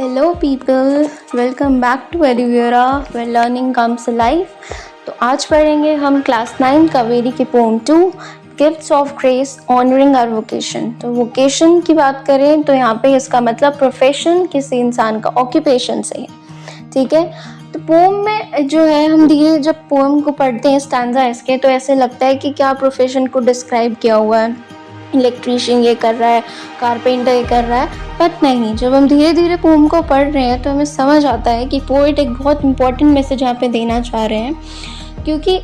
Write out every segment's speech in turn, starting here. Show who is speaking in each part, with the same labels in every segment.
Speaker 1: Hello people, welcome back to Eduviera where learning comes life. तो आज पढ़ेंगे हम क्लास 9 कावेरी की poem 2 gifts of grace honouring our vocation. तो वोकेशन की बात करें तो यहाँ पे इसका मतलब प्रोफेशन, किसी इंसान का ऑक्यूपेशन से है। ठीक है, तो पोम में जो है हम धीरे जब पोम को पढ़ते हैं स्टैंजा इसके, तो ऐसे लगता है कि क्या प्रोफेशन को डिस्क्राइब किया हुआ है, इलेक्ट्रीशियन ये कर रहा है, कारपेंटर ये कर रहा है। बट नहीं, जब हम धीरे धीरे पोम को पढ़ रहे हैं तो हमें समझ आता है कि पोएट एक बहुत इंपॉर्टेंट मैसेज यहाँ पे देना चाह रहे हैं। क्योंकि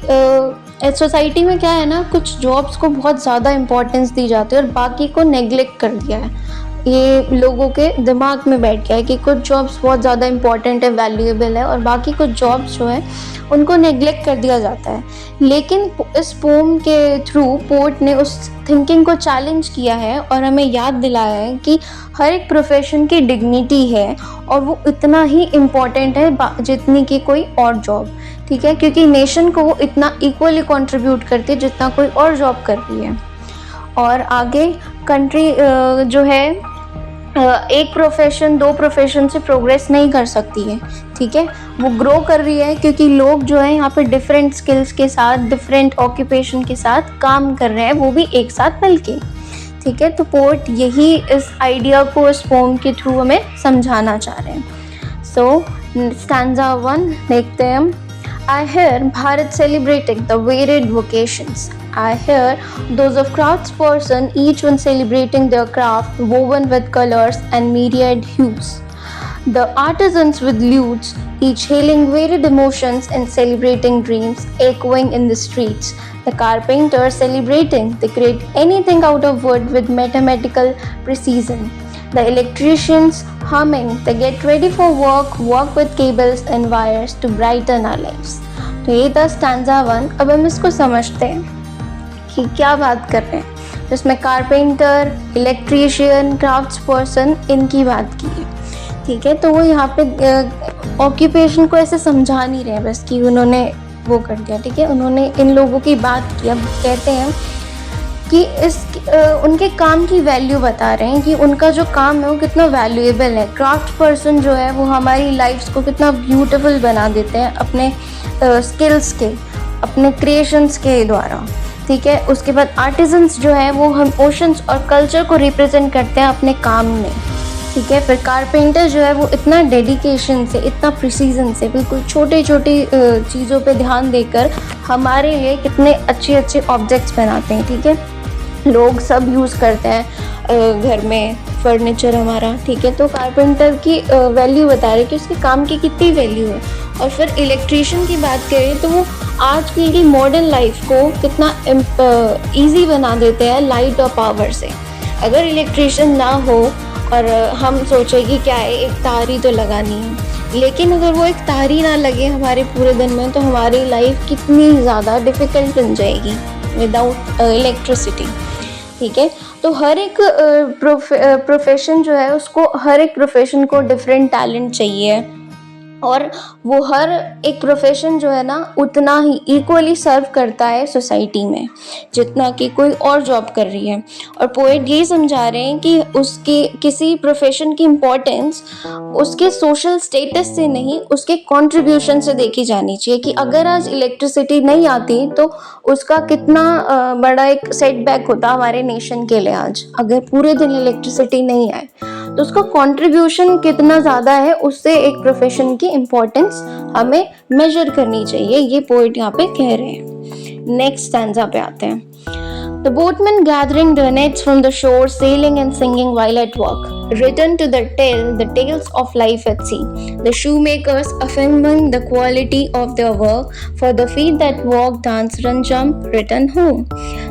Speaker 1: सोसाइटी में क्या है ना, कुछ जॉब्स को बहुत ज़्यादा इम्पोर्टेंस दी जाती है और बाकी को नेग्लेक्ट कर दिया है। ये लोगों के दिमाग में बैठ गया है कि कुछ जॉब्स बहुत ज़्यादा इम्पॉर्टेंट है, वैल्यूएबल है, और बाकी कुछ जॉब्स जो है उनको नेग्लेक्ट कर दिया जाता है। लेकिन इस पोम के थ्रू पोएट ने उस थिंकिंग को चैलेंज किया है और हमें याद दिलाया है कि हर एक प्रोफेशन की डिग्निटी है और वो इतना ही इम्पॉर्टेंट है जितनी कि कोई और जॉब। ठीक है, क्योंकि नेशन को वो इतना इक्वली कंट्रीब्यूट करती है जितना कोई और जॉब कर रही है। और आगे कंट्री जो है एक प्रोफेशन दो प्रोफेशन से प्रोग्रेस नहीं कर सकती है। ठीक है, वो ग्रो कर रही है क्योंकि लोग जो है यहाँ पे डिफरेंट स्किल्स के साथ, डिफरेंट ऑक्यूपेशन के साथ काम कर रहे हैं, वो भी एक साथ मिलके। ठीक है, तो पोएट यही इस आइडिया को इस पोम के थ्रू हमें समझाना चाह रहे हैं। सो स्टैंजा 1 देखते हैं हम। I hear Bharat celebrating the varied vocations. I hear those of craftsperson, each one celebrating their craft, woven with colors and myriad hues. The artisans with lutes, each hailing varied emotions and celebrating dreams, echoing in the streets. The carpenters celebrating, they create anything out of wood with mathematical precision. The electricians humming, they get ready for work with cables and wires to brighten our lives. तो ये था stanza 1। अब हम इसको समझते हैं कि क्या बात कर रहे हैं। इसमें कारपेंटर, इलेक्ट्रीशियन, क्राफ्ट्स पर्सन, इनकी बात की है। ठीक है, तो वो यहाँ पे ऑक्यूपेशन को ऐसे समझा नहीं रहे बस कि उन्होंने वो कर दिया। ठीक है, उन्होंने इन लोगों की बात की। अब कहते हैं कि उनके काम की वैल्यू बता रहे हैं कि उनका जो काम है वो कितना वैल्यूएबल है। क्राफ्ट पर्सन जो है वो हमारी लाइफ्स को कितना ब्यूटीफुल बना देते हैं अपने स्किल्स के, अपने क्रिएशंस के द्वारा। ठीक है, उसके बाद आर्टिजन्स जो है वो हम ओशंस और कल्चर को रिप्रेजेंट करते हैं अपने काम में। ठीक है, फिर कारपेंटर जो है वो इतना डेडिकेशन से, इतना प्रिसीजन से, बिल्कुल छोटे छोटे चीज़ों पे ध्यान देकर हमारे लिए कितने अच्छे अच्छे ऑब्जेक्ट्स बनाते हैं। ठीक है, लोग सब यूज़ करते हैं घर में फर्नीचर हमारा। ठीक है, तो कारपेंटर की वैल्यू बता रहे कि उसके काम की कितनी वैल्यू है। और फिर इलेक्ट्रीशियन की बात करें तो वो आज की मॉडर्न लाइफ को कितना ईजी बना देते हैं लाइट और पावर से। अगर इलेक्ट्रीशियन ना हो और हम सोचें कि क्या है, एक तार ही तो लगानी है, लेकिन अगर वो एक तार ही ना लगे हमारे पूरे दिन में तो हमारी लाइफ कितनी ज़्यादा डिफ़िकल्ट बन जाएगी विदाउट इलेक्ट्रिसिटी। ठीक है, तो हर एक प्रोफेशन जो है उसको, हर एक प्रोफेशन को डिफरेंट टैलेंट चाहिए और वो हर एक प्रोफेशन जो है ना उतना ही इक्वली सर्व करता है सोसाइटी में जितना कि कोई और जॉब कर रही है। और पोएट यही समझा रहे हैं कि उसकी किसी प्रोफेशन की इम्पोर्टेंस उसके सोशल स्टेटस से नहीं, उसके कंट्रीब्यूशन से देखी जानी चाहिए। कि अगर आज इलेक्ट्रिसिटी नहीं आती तो उसका कितना बड़ा एक सेटबैक होता हमारे नेशन के लिए। आज अगर पूरे दिन इलेक्ट्रिसिटी नहीं आए तो उसका कंट्रीब्यूशन कितना ज़्यादा है, उससे एक प्रोफेशन की इम्पोर्टेंस हमें मेजर करनी चाहिए। ये पोएट यहाँ पे कह रहे हैं। नेक्स्ट स्टैंजा पे आते हैं। The boatmen gathering their nets from the shore, sailing and singing while at work, return to tell the tales of life at sea. The shoemakers affirming the quality of their work, for the feet that walk, dance, run, jump, return home.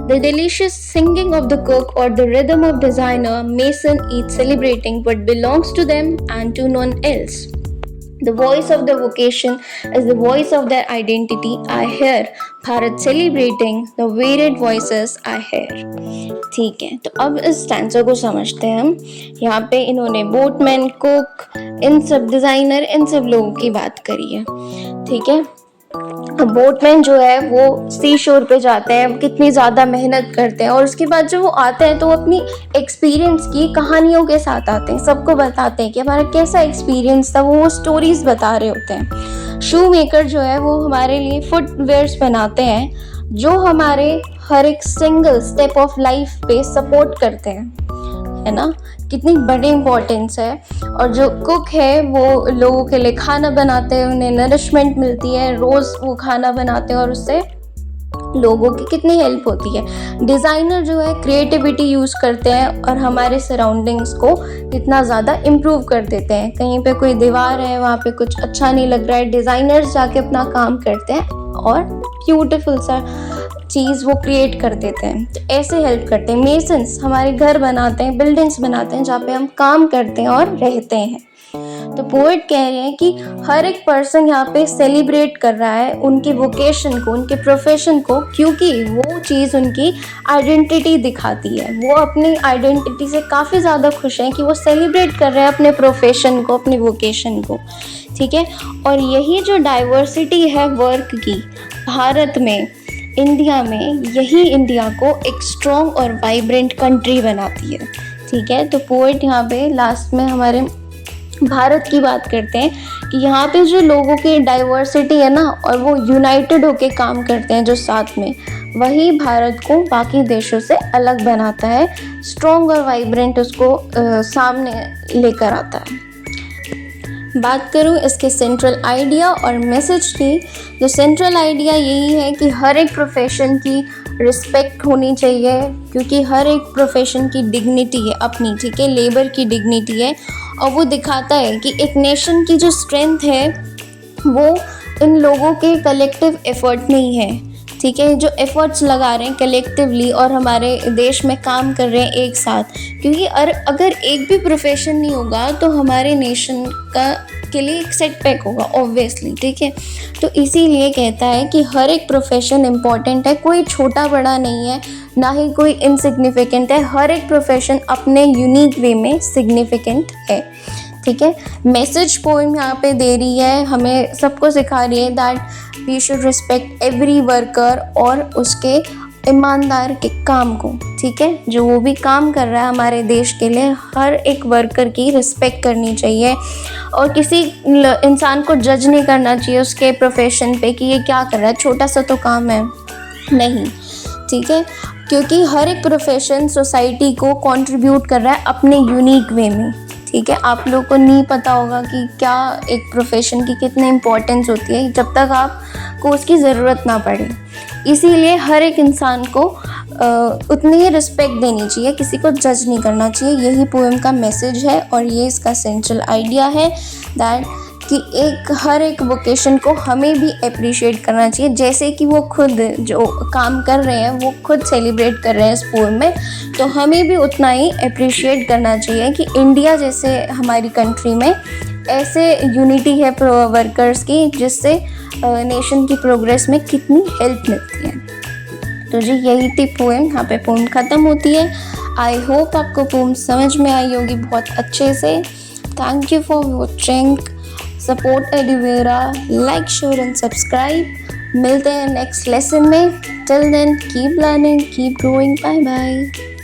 Speaker 1: The delicious singing of the cook or the rhythm of designer, mason, each celebrating what belongs to them and to none else. The voice of the vocation is the voice of their identity. I hear Bharat celebrating the varied voices I hear. ठीक है, तो अब इस stanza को समझते हैं हम। यहाँ पे इन्होंने बोटमैन, कुक, इन सब डिज़ाइनर, इन सब लोगों की बात करी है। ठीक है, बोटमैन जो है वो सी शोर पे जाते हैं, कितनी ज़्यादा मेहनत करते हैं और उसके बाद जब वो आते हैं तो वो अपनी एक्सपीरियंस की कहानियों के साथ आते हैं, सबको बताते हैं कि हमारा कैसा एक्सपीरियंस था, वो स्टोरीज बता रहे होते हैं। शू मेकर जो है वो हमारे लिए फुटवेयर्स बनाते हैं जो हमारे हर एक सिंगल स्टेप ऑफ लाइफ पे सपोर्ट करते हैं, है ना, कितनी बड़ी इम्पोर्टेंस है। और जो कुक है वो लोगों के लिए खाना बनाते हैं, उन्हें नरिशमेंट मिलती है, रोज़ वो खाना बनाते हैं और उससे लोगों की कितनी हेल्प होती है। डिज़ाइनर जो है क्रिएटिविटी यूज़ करते हैं और हमारे सराउंडिंग्स को कितना ज़्यादा इम्प्रूव कर देते हैं। कहीं पे कोई दीवार है, वहाँ पे कुछ अच्छा नहीं लग रहा है, डिज़ाइनर्स जाके अपना काम करते हैं और ब्यूटीफुल सा चीज़ वो क्रिएट कर देते हैं। तो ऐसे हेल्प करते हैं। मेसन्स हमारे घर बनाते हैं, बिल्डिंग्स बनाते हैं जहाँ पे हम काम करते हैं और रहते हैं। तो पोएट कह रहे हैं कि हर एक पर्सन यहाँ पे सेलिब्रेट कर रहा है उनके वोकेशन को, उनके प्रोफेशन को, क्योंकि वो चीज़ उनकी आइडेंटिटी दिखाती है। वो अपनी आइडेंटिटी से काफ़ी ज़्यादा खुश हैं कि वो सेलिब्रेट कर रहे हैं अपने प्रोफेशन को, अपने वोकेशन को, ठीक है। और यही जो डाइवर्सिटी है वर्क की भारत में, इंडिया में, यही इंडिया को एक स्ट्रॉन्ग और वाइब्रेंट कंट्री बनाती है, ठीक है। तो पोएट यहाँ पे लास्ट में हमारे भारत की बात करते हैं कि यहाँ पे जो लोगों की डाइवर्सिटी है ना, और वो यूनाइटेड होके काम करते हैं जो साथ में, वही भारत को बाकी देशों से अलग बनाता है, स्ट्रॉन्ग और वाइब्रेंट उसको सामने लेकर आता है। बात करूँ इसके सेंट्रल आइडिया और मैसेज की, जो सेंट्रल आइडिया यही है कि हर एक प्रोफेशन की रिस्पेक्ट होनी चाहिए, क्योंकि हर एक प्रोफेशन की डिग्निटी है अपनी, ठीक है, लेबर की डिग्निटी है। और वो दिखाता है कि एक नेशन की जो स्ट्रेंथ है वो इन लोगों के कलेक्टिव एफर्ट में ही है, ठीक है, जो एफर्ट्स लगा रहे हैं कलेक्टिवली और हमारे देश में काम कर रहे हैं एक साथ। क्योंकि अगर एक भी प्रोफेशन नहीं होगा तो हमारे नेशन के लिए एक सेटबैक होगा ऑब्वियसली, ठीक है। तो इसीलिए कहता है कि हर एक प्रोफेशन इम्पॉर्टेंट है, कोई छोटा बड़ा नहीं है, ना ही कोई इनसिग्निफिकेंट है, हर एक प्रोफेशन अपने यूनिक वे में सिग्निफिकेंट है, ठीक है। मैसेज पोएम यहाँ पे दे रही है, हमें सबको सिखा रही है that we should respect every worker और उसके ईमानदार के काम को, ठीक है, जो वो भी काम कर रहा है हमारे देश के लिए, हर एक वर्कर की रिस्पेक्ट करनी चाहिए और किसी इंसान को जज नहीं करना चाहिए उसके प्रोफेशन पे कि ये क्या कर रहा है, छोटा सा तो काम है, नहीं, ठीक है। क्योंकि हर एक प्रोफेशन सोसाइटी को कंट्रीब्यूट कर रहा है अपने यूनिक वे में, ठीक है। आप लोगों को नहीं पता होगा कि क्या एक प्रोफेशन की कितनी इम्पोर्टेंस होती है जब तक आपको उसकी ज़रूरत ना पड़े। इसीलिए हर एक इंसान को उतनी ही रिस्पेक्ट देनी चाहिए, किसी को जज नहीं करना चाहिए। यही पोएम का मैसेज है और ये इसका सेंट्रल आइडिया है दैट कि हर एक वोकेशन को हमें भी अप्रिशिएट करना चाहिए, जैसे कि वो खुद जो काम कर रहे हैं वो खुद सेलिब्रेट कर रहे हैं इस पोएम में, तो हमें भी उतना ही अप्रिशिएट करना चाहिए कि इंडिया जैसे हमारी कंट्री में ऐसे यूनिटी है वर्कर्स की, जिससे नेशन की प्रोग्रेस में कितनी हेल्प मिलती है। तो जी यही थी पोएम, यहाँ पे पोएम ख़त्म होती है। आई होप आपको पोएम समझ में आई होगी बहुत अच्छे से। Thank you for watching, support Eduviera, like share and subscribe. मिलते हैं नेक्स्ट लेसन में। Till then keep learning, keep growing, bye bye.